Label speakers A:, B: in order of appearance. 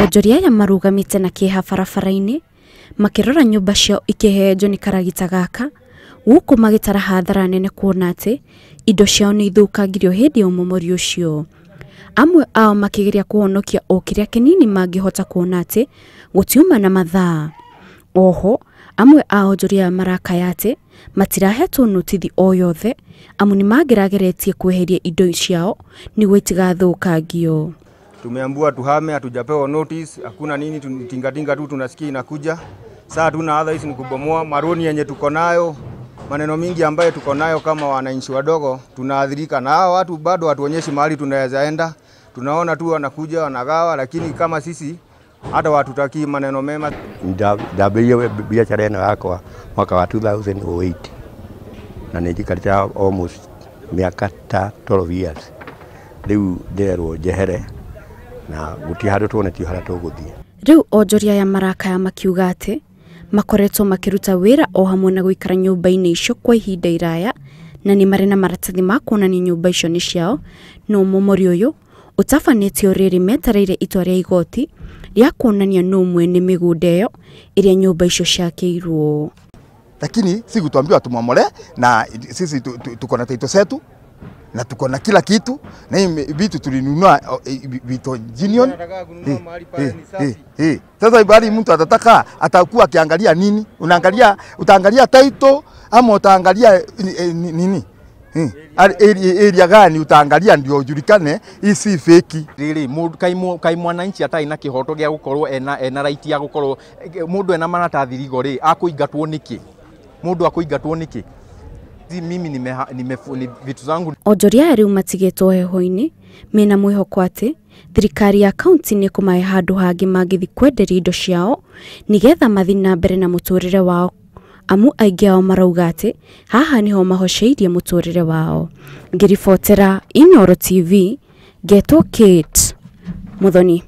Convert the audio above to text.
A: onjoria aya marugamite na kĩeha barabara-inĩ makĩrora nyũmba ciao ikĩhehenjwo nĩ karagita gaka gũkũ magĩtara hathara nene kuona atĩ indo ciao nĩ ithũkangirio hĩndĩ ya ũmomori ũcio. Amwe ao makĩgeria kũhonokia o kĩrĩa kĩnini mangĩhota kuona atĩ gũtiuma na mathaa. Oho amwe ao onjoria marakaya atĩ matirahetwo notithi o yothe amu nĩ mangĩrageretie kweheria indo ciao nĩguo itigathũkangio.
B: Tumeambiwa tuhame, hatujapewa notice, hakuna nini, tingatinga tu tunasikia inakuja. Sasa tuna otherwise ni kubomoa maroni yenye tuko nayo. Maneno mingi ambayo tuko nayo kama wananchi wadogo tunaathirika na hao watu bado hatuonyeshi mahali tunaweza enda. Tunaona tu wanakuja wanagawa, lakini kama sisi hata watutaki maneno mema.
C: Ndabiria biashara eno yakwa mwaka wa 2008 na nĩnjikarĩte almost miaka 12 years. Rĩu nderwo njehere na guti handu tuonetio haria tũgũthiĩ.
A: Rĩu onjoria ya marakaya makiuga atĩ makoretwo makiruta wĩra o hamwe na gũikara nyũmba-inĩ icio kwa ihinda iraya na nĩ marĩ na maratathi ma kuonania nyũmba icio nĩ ciao, no ũmomori ũyũ ũtabanĩtio rĩrĩ metereire itua rĩa igoti rĩa kuonania no mwene mĩgũnda ĩyo ĩrĩa nyũmba icio ciakĩirwo.
D: Lakini si kutuambiwa tumomole na sisi tuko na title zetu na tuko na kila kitu na hii vitu tulinunua vitu Union. Sasa ibali mtu atataka atakuwa akiangalia nini? Utaangalia title ama utaangalia nini? Area gani utaangalia ndio ujulikane hii si fake.
E: Riri kai mwananchi atai na kihoto gya gukorwo ena right ya gukorwo mundu ena maratathi rigo ri akuingatwo niki? Mundu akuingatwo niki? Mimi ni vitu zangu.
A: Onjoria rĩu matigĩtwo heho-inĩ mena mwĩhoko atĩ thirikari ya kaunti nĩ kũmahe handũ hangĩ mangĩthi kwenderia indo ciao nĩgetha mathiĩ na mbere na mũtũrĩre wao, amu aingĩ ao marauga atĩ haha niho mahoceirie mũtũrĩre wao. Ngĩribotera Inooro TV, Getwo Kate Muthoni.